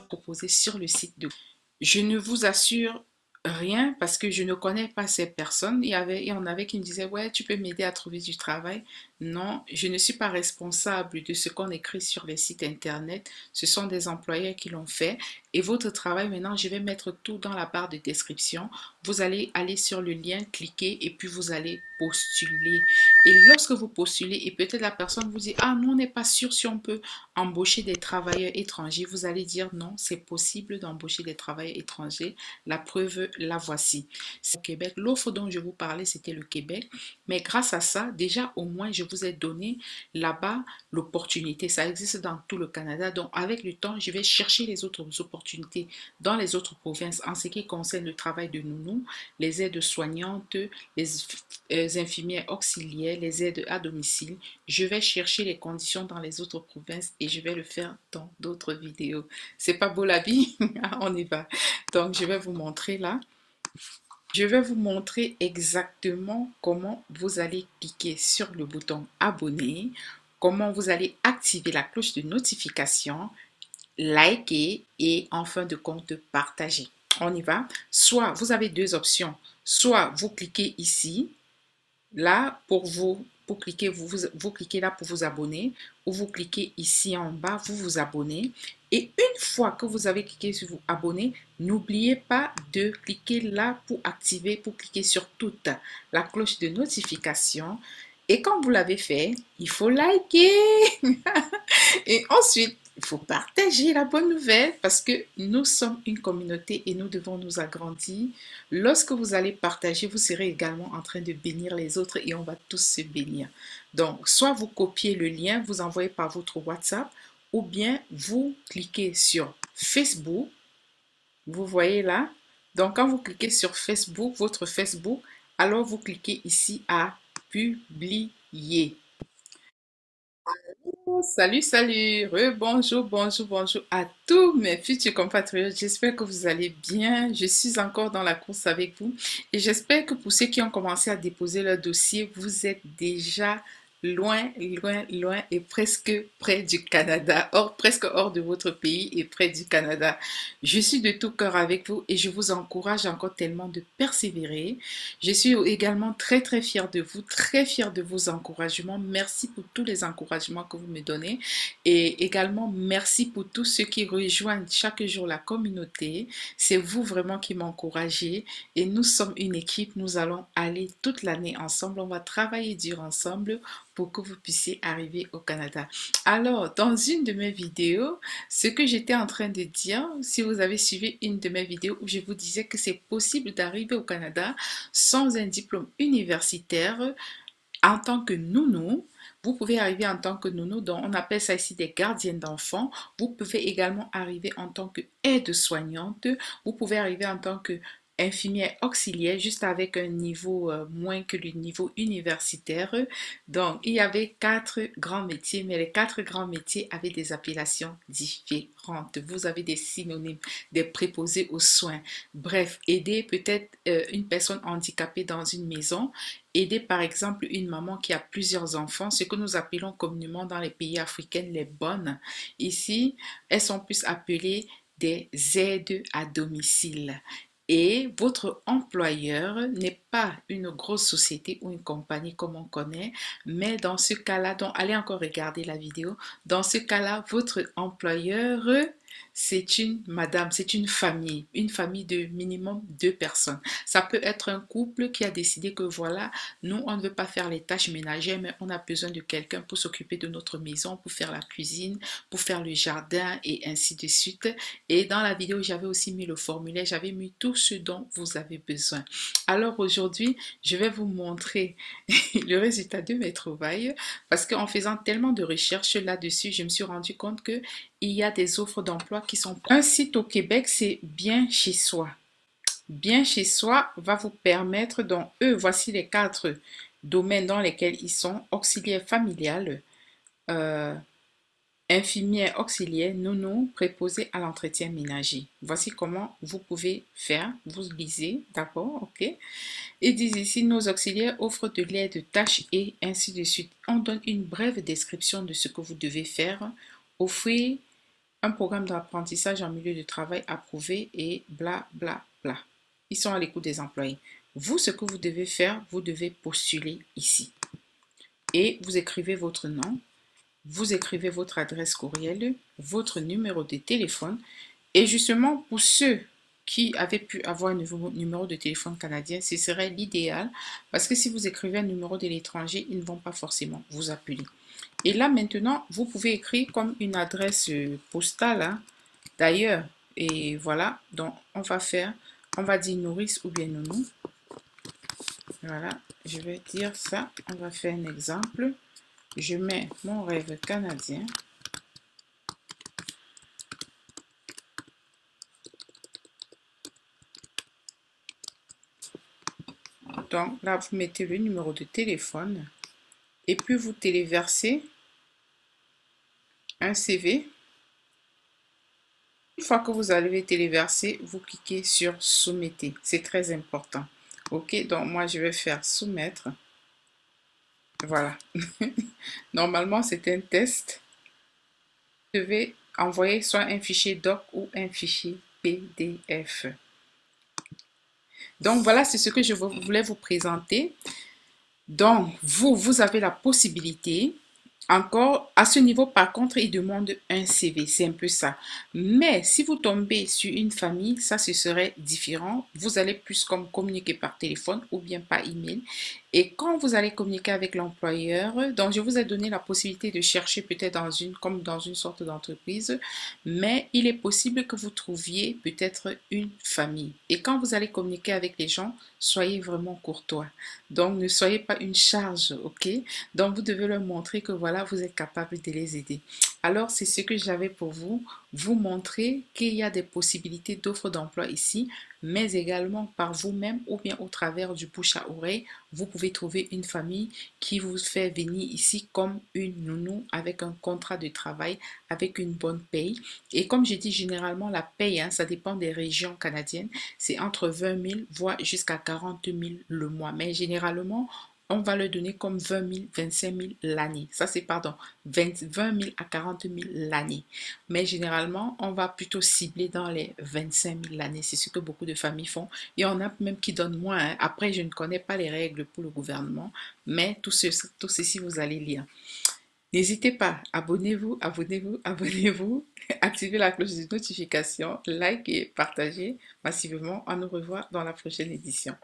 Proposé sur le site de... Je ne vous assure rien parce que je ne connais pas ces personnes. Il y en avait qui me disaient, ouais, tu peux m'aider à trouver du travail. Non, je ne suis pas responsable de ce qu'on écrit sur les sites internet. Ce sont des employeurs qui l'ont fait. Et votre travail, maintenant, je vais mettre tout dans la barre de description. Vous allez aller sur le lien, cliquer et puis vous allez postuler. Et lorsque vous postulez et peut-être la personne vous dit, ah, nous, on n'est pas sûr si on peut embaucher des travailleurs étrangers, vous allez dire non, c'est possible d'embaucher des travailleurs étrangers. La preuve, la voici. C'est au Québec. L'offre dont je vous parlais, c'était le Québec. Mais grâce à ça, déjà au moins, je vous ai donné là-bas l'opportunité. Ça existe dans tout le Canada. Donc, avec le temps, je vais chercher les autres opportunités dans les autres provinces en ce qui concerne le travail de nounou, les aides soignantes, les infirmières auxiliaires, les aides à domicile. Je vais chercher les conditions dans les autres provinces et je vais le faire dans d'autres vidéos. C'est pas beau la vie? On y va. Donc, je vais vous montrer là. Je vais vous montrer exactement comment vous allez cliquer sur le bouton abonner, comment vous allez activer la cloche de notification, liker et en fin de compte partager. On y va. Soit vous avez deux options. Soit vous cliquez ici, là pour cliquer, vous cliquez là pour vous abonner ou vous cliquez ici en bas, vous vous abonnez. Et une fois que vous avez cliqué sur vous abonner, n'oubliez pas de cliquer là pour activer, pour cliquer sur toute la cloche de notification. Et quand vous l'avez fait, il faut liker. Et ensuite, il faut partager la bonne nouvelle parce que nous sommes une communauté et nous devons nous agrandir. Lorsque vous allez partager, vous serez également en train de bénir les autres et on va tous se bénir. Donc, soit vous copiez le lien, vous envoyez par votre WhatsApp ou bien vous cliquez sur Facebook. Vous voyez là? Donc, quand vous cliquez sur Facebook, votre Facebook, alors vous cliquez ici à publier. Salut, salut, bonjour, bonjour, bonjour à tous mes futurs compatriotes. J'espère que vous allez bien. Je suis encore dans la course avec vous et j'espère que pour ceux qui ont commencé à déposer leur dossier, vous êtes déjà loin, loin, loin et presque près du Canada, presque hors de votre pays et près du Canada. Je suis de tout cœur avec vous et je vous encourage encore tellement de persévérer. Je suis également très très fière de vous, très fière de vos encouragements. Merci pour tous les encouragements que vous me donnez et également merci pour tous ceux qui rejoignent chaque jour la communauté. C'est vous vraiment qui m'encouragez et nous sommes une équipe. Nous allons aller toute l'année ensemble. On va travailler dur ensemble pour que vous puissiez arriver au Canada. Alors, dans une de mes vidéos, ce que j'étais en train de dire, si vous avez suivi une de mes vidéos où je vous disais que c'est possible d'arriver au Canada sans un diplôme universitaire en tant que nounou. Vous pouvez arriver en tant que nounou, donc on appelle ça ici des gardiennes d'enfants. Vous pouvez également arriver en tant que aide-soignante. Vous pouvez arriver en tant que infirmière auxiliaire, juste avec un niveau moins que le niveau universitaire. Donc, il y avait 4 grands métiers, mais les 4 grands métiers avaient des appellations différentes. Vous avez des synonymes, des préposés aux soins. Bref, aider peut-être une personne handicapée dans une maison, aider par exemple une maman qui a plusieurs enfants, ce que nous appelons communément dans les pays africains les bonnes. Ici, elles sont plus appelées des aides à domicile. Et votre employeur n'est pas une grosse société ou une compagnie comme on connaît, mais dans ce cas-là, donc allez encore regarder la vidéo, dans ce cas-là, votre employeur, c'est une madame, c'est une famille de minimum 2 personnes. Ça peut être un couple qui a décidé que voilà, nous, on ne veut pas faire les tâches ménagères, mais on a besoin de quelqu'un pour s'occuper de notre maison, pour faire la cuisine, pour faire le jardin et ainsi de suite. Et dans la vidéo, j'avais aussi mis le formulaire, j'avais mis tout ce dont vous avez besoin. Alors aujourd'hui, je vais vous montrer le résultat de mes trouvailles parce qu'en faisant tellement de recherches là-dessus, je me suis rendu compte que il y a des offres d'emploi qui sont... Un site au Québec, c'est Bien chez soi. Bien chez soi va vous permettre, donc voici les 4 domaines dans lesquels ils sont: auxiliaire familial, infirmière auxiliaire, nounou, préposé à l'entretien ménager. Voici comment vous pouvez faire. Vous lisez, d'accord, ok. Ils disent ici, nos auxiliaires offrent de l'aide, tâches et ainsi de suite. On donne une brève description de ce que vous devez faire. Offrez un programme d'apprentissage en milieu de travail approuvé et bla bla bla. Ils sont à l'écoute des employés. Vous, ce que vous devez faire, vous devez postuler ici. Et vous écrivez votre nom, vous écrivez votre adresse courriel, votre numéro de téléphone. Et justement, pour ceux qui avaient pu avoir un numéro de téléphone canadien, ce serait l'idéal parce que si vous écrivez un numéro de l'étranger, ils ne vont pas forcément vous appeler. Et là, maintenant, vous pouvez écrire comme une adresse postale, hein, d'ailleurs. Et voilà, donc on va dire nourrice ou bien nounou. Voilà, je vais dire ça. On va faire un exemple. Je mets mon rêve canadien. Donc là, vous mettez le numéro de téléphone et puis vous téléversez un CV. Une fois que vous avez téléversé, vous cliquez sur soumettez. C'est très important. Ok, donc moi je vais faire soumettre. Voilà. Normalement, c'est un test. Vous devez envoyer soit un fichier doc ou un fichier PDF. Donc voilà, c'est ce que je voulais vous présenter. Donc, vous avez la possibilité, encore, à ce niveau, par contre, il demande un CV, c'est un peu ça. Mais si vous tombez sur une famille, ça, ce serait différent. Vous allez plus comme communiquer par téléphone ou bien par email. Et quand vous allez communiquer avec l'employeur, donc je vous ai donné la possibilité de chercher peut-être comme dans une sorte d'entreprise, mais il est possible que vous trouviez peut-être une famille. Et quand vous allez communiquer avec les gens, soyez vraiment courtois. Donc, ne soyez pas une charge, ok? Donc, vous devez leur montrer que voilà, vous êtes capable de les aider. Alors, c'est ce que j'avais pour vous, vous montrer qu'il y a des possibilités d'offres d'emploi ici, mais également par vous-même ou bien au travers du bouche à oreille, vous pouvez trouver une famille qui vous fait venir ici comme une nounou avec un contrat de travail, avec une bonne paye. Et comme je dis généralement, la paye, hein, ça dépend des régions canadiennes, c'est entre 20 000 voire jusqu'à 40 000 le mois. Mais généralement, on va le donner comme 20 000, 25 000 l'année. Ça, c'est, pardon, 20 000 à 40 000 l'année. Mais généralement, on va plutôt cibler dans les 25 000 l'année. C'est ce que beaucoup de familles font. Et on a même qui donnent moins, hein. Après, je ne connais pas les règles pour le gouvernement, mais tout ceci, vous allez lire. N'hésitez pas, abonnez-vous, abonnez-vous, abonnez-vous, activez la cloche de notification, like et partagez massivement. On nous revoit dans la prochaine édition.